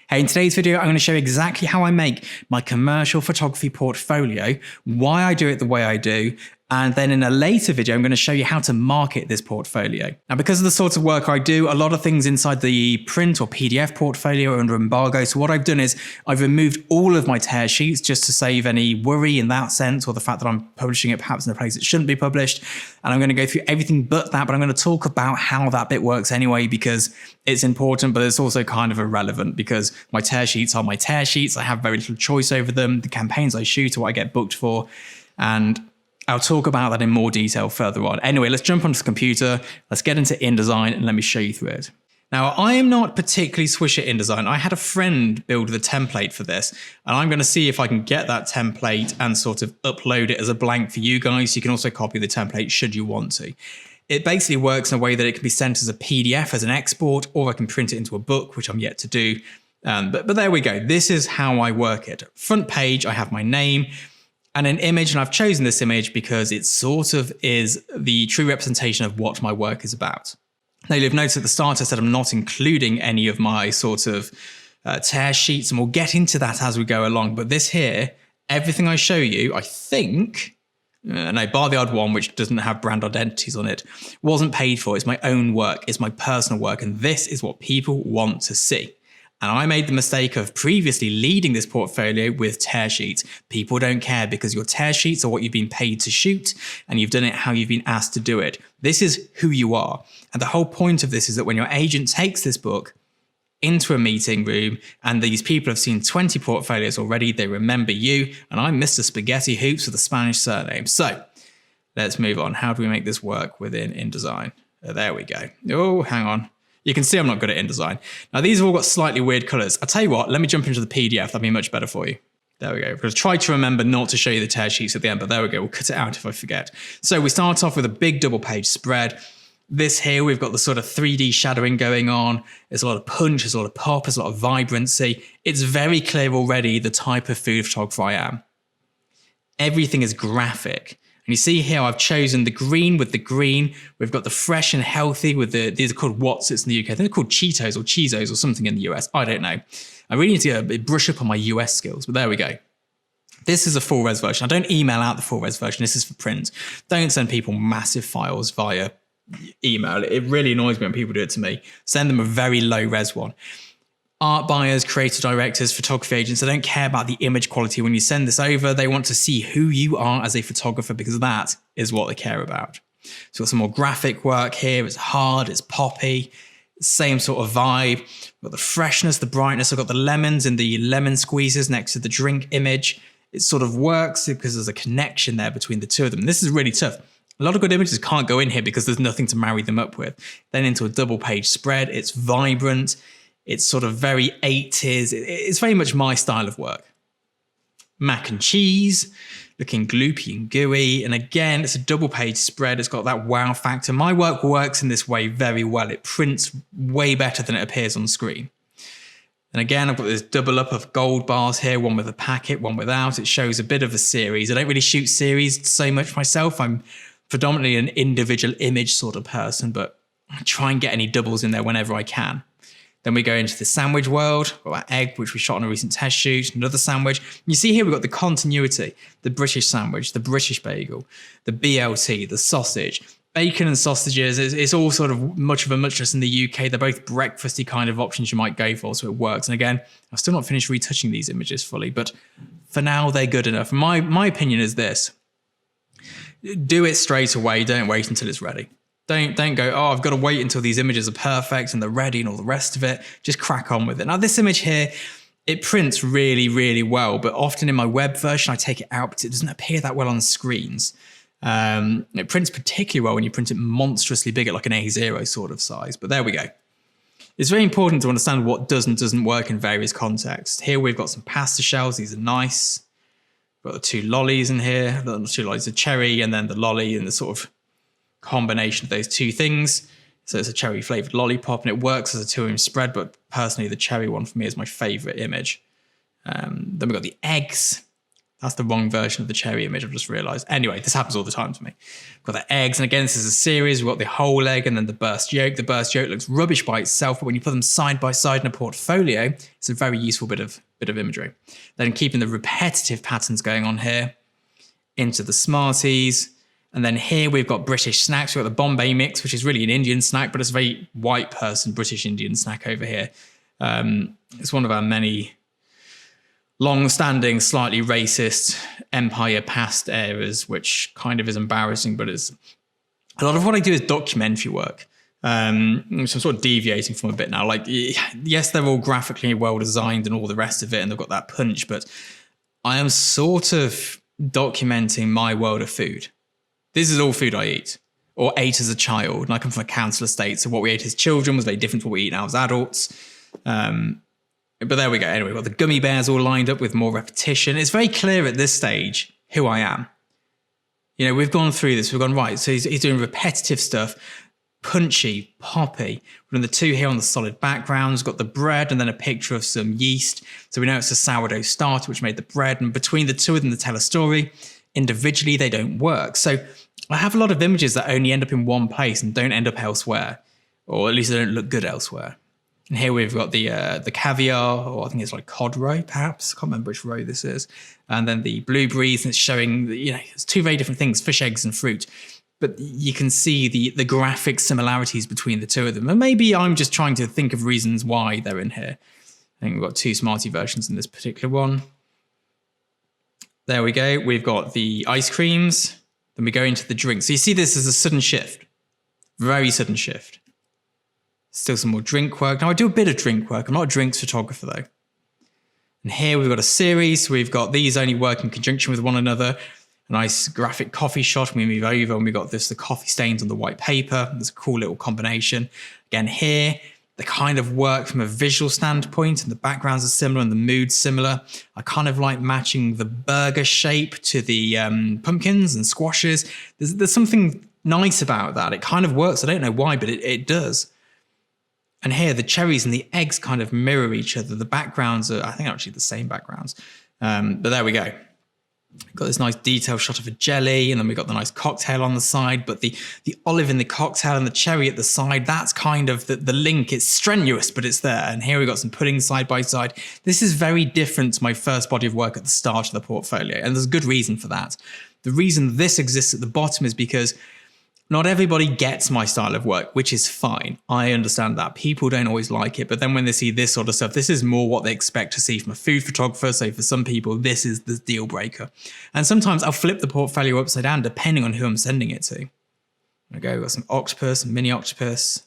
Hey, in today's video, I'm going to show you exactly how I make my commercial photography portfolio, why I do it the way I do, and then in a later video, I'm going to show you how to market this portfolio. Now, because of the sort of work I do, a lot of things inside the print or PDF portfolio are under embargo. So what I've done is I've removed all of my tear sheets just to save any worry in that sense, or the fact that I'm publishing it perhaps in a place it shouldn't be published. And I'm going to go through everything but that, but I'm going to talk about how that bit works anyway, because it's important, but it's also kind of irrelevant because my tear sheets are my tear sheets. I have very little choice over them. The campaigns I shoot are what I get booked for. And I'll talk about that in more detail further on. Anyway, let's jump onto the computer. Let's get into InDesign and let me show you through it. Now, I am not particularly swish at InDesign. I had a friend build the template for this, and I'm going to see if I can get that template and sort of upload it as a blank for you guys. You can also copy the template should you want to. It basically works in a way that it can be sent as a PDF, as an export, or I can print it into a book, which I'm yet to do. But there we go. This is how I work it. Front page, I have my name and an image, and I've chosen this image because it sort of is the true representation of what my work is about. Now, you'll have noticed at the start I said I'm not including any of my sort of tear sheets, and we'll get into that as we go along. But this here, everything I show you, I think, no, bar the odd one, which doesn't have brand identities on it, wasn't paid for. It's my own work. It's my personal work. And this is what people want to see. And I made the mistake of previously leading this portfolio with tear sheets. People don't care because your tear sheets are what you've been paid to shoot, and you've done it how you've been asked to do it. This is who you are. And the whole point of this is that when your agent takes this book into a meeting room and these people have seen 20 portfolios already, they remember you. And I'm Mr. Spaghetti Hoops with a Spanish surname. So let's move on. How do we make this work within InDesign? There we go. Oh, hang on. You can see I'm not good at InDesign. Now, these have all got slightly weird colors. I'll tell you what, let me jump into the PDF. That'll be much better for you. There we go. I'm going to try to remember not to show you the tear sheets at the end, but there we go. We'll cut it out if I forget. So we start off with a big double page spread. This here, we've got the sort of 3D shadowing going on. There's a lot of punch, there's a lot of pop, there's a lot of vibrancy. It's very clear already the type of food photographer I am. Everything is graphic. And you see here, I've chosen the green with the green. We've got the fresh and healthy with these are called Wotsits in the UK. They're called Cheetos or Cheezos or something in the US. I don't know. I really need to brush up on my US skills, but there we go. This is a full res version. I don't email out the full res version. This is for print. Don't send people massive files via email. It really annoys me when people do it to me. Send them a very low res one. Art buyers, creative directors, photography agents, they don't care about the image quality. When you send this over, they want to see who you are as a photographer because that is what they care about. So we've got some more graphic work here. It's hard, it's poppy, same sort of vibe. We've got the freshness, the brightness. I've got the lemons and the lemon squeezes next to the drink image. It sort of works because there's a connection there between the two of them. And this is really tough. A lot of good images can't go in here because there's nothing to marry them up with. Then into a double page spread. It's vibrant. It's sort of very 80s. It's very much my style of work. Mac and cheese, looking gloopy and gooey. And again, it's a double page spread. It's got that wow factor. My work works in this way very well. It prints way better than it appears on screen. And again, I've got this double up of gold bars here, one with a packet, one without. It shows a bit of a series. I don't really shoot series so much myself. I'm predominantly an individual image sort of person, but I try and get any doubles in there whenever I can. Then we go into the sandwich world. We've got that egg, which we shot on a recent test shoot, another sandwich. You see here, we've got the continuity, the British sandwich, the British bagel, the BLT, the sausage, bacon and sausages. It's all sort of much of a muchness in the UK. They're both breakfasty kind of options you might go for, so it works. And again, I've still not finished retouching these images fully, but for now, they're good enough. My opinion is this. Do it straight away. Don't wait until it's ready. Don't go, oh, I've got to wait until these images are perfect and they're ready and all the rest of it. Just crack on with it. Now, this image here, it prints really, really well, but often in my web version, I take it out because it doesn't appear that well on screens. It prints particularly well when you print it monstrously big at like an A0 sort of size, but there we go. It's very important to understand what does and doesn't work in various contexts. Here we've got some pasta shells. These are nice. We've got the two lollies in here. The two lollies, the cherry and then the lolly and the sort of combination of those two things. So it's a cherry flavored lollipop and it works as a 2-image spread, but personally the cherry one for me is my favorite image. Then we've got the eggs. That's the wrong version of the cherry image, I've just realized. Anyway, this happens all the time to me. We've got the eggs, and again, this is a series. We've got the whole egg and then the burst yolk. The burst yolk looks rubbish by itself, but when you put them side by side in a portfolio, it's a very useful bit of imagery. Then keeping the repetitive patterns going on here into the Smarties. And then here we've got British snacks. We've got the Bombay mix, which is really an Indian snack, but it's a very white person, British Indian snack over here. It's one of our many long-standing, slightly racist empire past eras, which kind of is embarrassing, but it's a lot of what I do is documentary work. Which I'm sort of deviating from a bit now. Like, yes, they're all graphically well designed and all the rest of it, and they've got that punch, but I am sort of documenting my world of food. This is all food I eat, or ate as a child. And I come from a council estate, so what we ate as children was very different to what we eat now as adults. But there we go. Anyway, we've got the gummy bears all lined up with more repetition. It's very clear at this stage who I am. You know, we've gone through this. We've gone, right, so he's doing repetitive stuff, punchy, poppy. We've done the two here on the solid backgrounds. We've got the bread and then a picture of some yeast. So we know it's a sourdough starter, which made the bread. And between the two of them to tell a story, individually, they don't work. So I have a lot of images that only end up in one place and don't end up elsewhere, or at least they don't look good elsewhere. And here we've got the caviar, or I think it's like cod roe, perhaps. I can't remember which roe this is. And then the blueberries, and it's showing, you know, it's two very different things, fish, eggs, and fruit. But you can see the graphic similarities between the two of them. And maybe I'm just trying to think of reasons why they're in here. I think we've got two Smartie versions in this particular one. There we go. We've got the ice creams. Then we go into the drinks. So you see this as a sudden shift. Very sudden shift. Still some more drink work. Now I do a bit of drink work. I'm not a drinks photographer though. And here we've got a series. We've got these only work in conjunction with one another. A nice graphic coffee shot. We move over and we've got the coffee stains on the white paper. There's a cool little combination. Again here, the kind of work from a visual standpoint, and the backgrounds are similar and the mood's similar. I kind of like matching the burger shape to the pumpkins and squashes. There's something nice about that. It kind of works. I don't know why, but it does. And here, the cherries and the eggs kind of mirror each other. The backgrounds are, I think, actually the same backgrounds. But there we go. Got this nice detail shot of a jelly, and then we've got the nice cocktail on the side. But the olive in the cocktail and the cherry at the side, that's kind of the link. It's strenuous, but it's there. And here we've got some pudding side by side. This is very different to my first body of work at the start of the portfolio. And there's a good reason for that. The reason this exists at the bottom is because not everybody gets my style of work, which is fine. I understand that. People don't always like it. But then when they see this sort of stuff, this is more what they expect to see from a food photographer. So for some people, this is the deal breaker. And sometimes I'll flip the portfolio upside down depending on who I'm sending it to. There we go. We've got some octopus, mini octopus.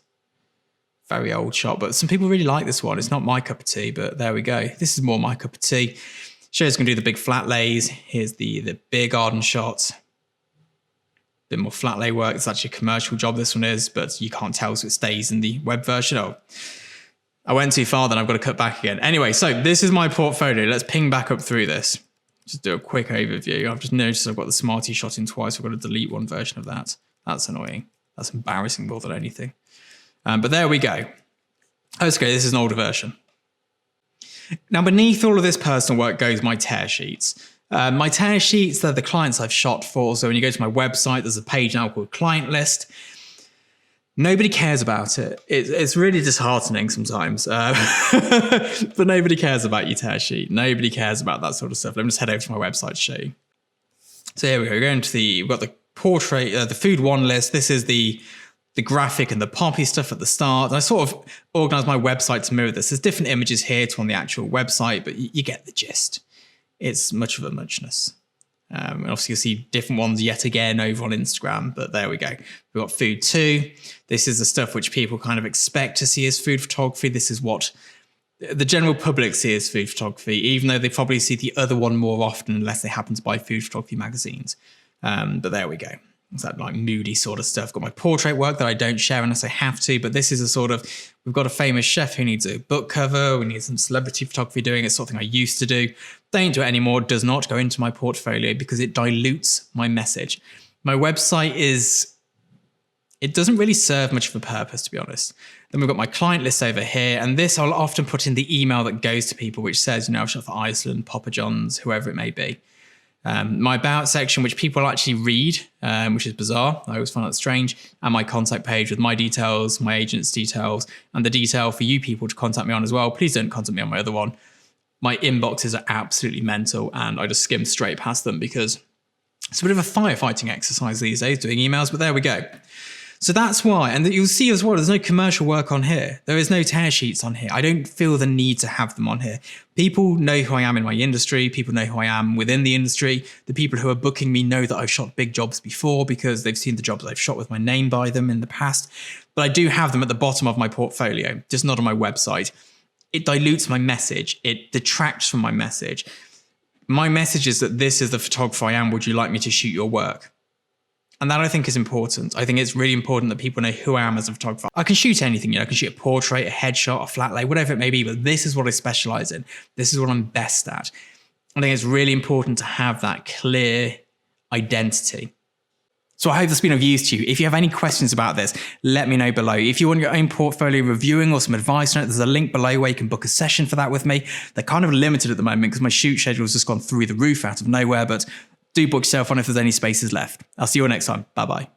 Very old shot, but some people really like this one. It's not my cup of tea, but there we go. This is more my cup of tea. Shows going to do the big flat lays. Here's the beer garden shot. Bit more flat lay work. It's actually a commercial job, this one is, but you can't tell, so it stays in the web version. Oh, I went too far, then I've got to cut back again. Anyway, so this is my portfolio. Let's ping back up through this. Just do a quick overview. I've just noticed I've got the Smartie shot in twice. I've got to delete one version of that. That's annoying. That's embarrassing more than anything. But there we go. Okay, this is an older version. Now, beneath all of this personal work goes my tear sheets. My tear sheets, they're the clients I've shot for. So when you go to my website, there's a page now called Client List. Nobody cares about it. It's really disheartening sometimes. But nobody cares about your tear sheet. Nobody cares about that sort of stuff. Let me just head over to my website to show you. So here we go. We're going to we've got the portrait, the food one list. This is the graphic and the poppy stuff at the start. And I sort of organized my website to mirror this. There's different images here to on the actual website, but you get the gist. It's much of a muchness. And obviously you'll see different ones yet again over on Instagram, but there we go. We've got food 2. This is the stuff which people kind of expect to see as food photography. This is what the general public see as food photography, even though they probably see the other one more often unless they happen to buy food photography magazines. But there we go. It's that like moody sort of stuff. Got my portrait work that I don't share unless I have to, but this is a sort of, we've got a famous chef who needs a book cover. We need some celebrity photography doing it. It's something I used to do. Don't do it anymore. Does not go into my portfolio because it dilutes my message. My website it doesn't really serve much of a purpose, to be honest. Then we've got my client list over here. And this I'll often put in the email that goes to people, which says, I've shot for Iceland, Papa John's, whoever it may be. my about section, which people actually read, which is bizarre. I always find that strange. And my contact page with my details, my agent's details, and the detail for you people to contact me on as well. Please don't contact me on my other one. My inboxes are absolutely mental, and I just skim straight past them because it's a bit of a firefighting exercise these days doing emails, but there we go. So that's why, and you'll see as well, there's no commercial work on here. There is no tear sheets on here. I don't feel the need to have them on here. People know who I am in my industry. People know who I am within the industry. The people who are booking me know that I've shot big jobs before because they've seen the jobs I've shot with my name by them in the past. But I do have them at the bottom of my portfolio, just not on my website. It dilutes my message. It detracts from my message. My message is that this is the photographer I am. Would you like me to shoot your work? And that I think is important. I think it's really important that people know who I am as a photographer. I can shoot anything, I can shoot a portrait, a headshot, a flat lay, whatever it may be, but this is what I specialize in. This is what I'm best at. I think it's really important to have that clear identity. So I hope that's been of use to you. If you have any questions about this, let me know below. If you want your own portfolio reviewing or some advice on it, there's a link below where you can book a session for that with me. They're kind of limited at the moment because my shoot schedule has just gone through the roof out of nowhere, but do book yourself on if there's any spaces left. I'll see you all next time. Bye-bye.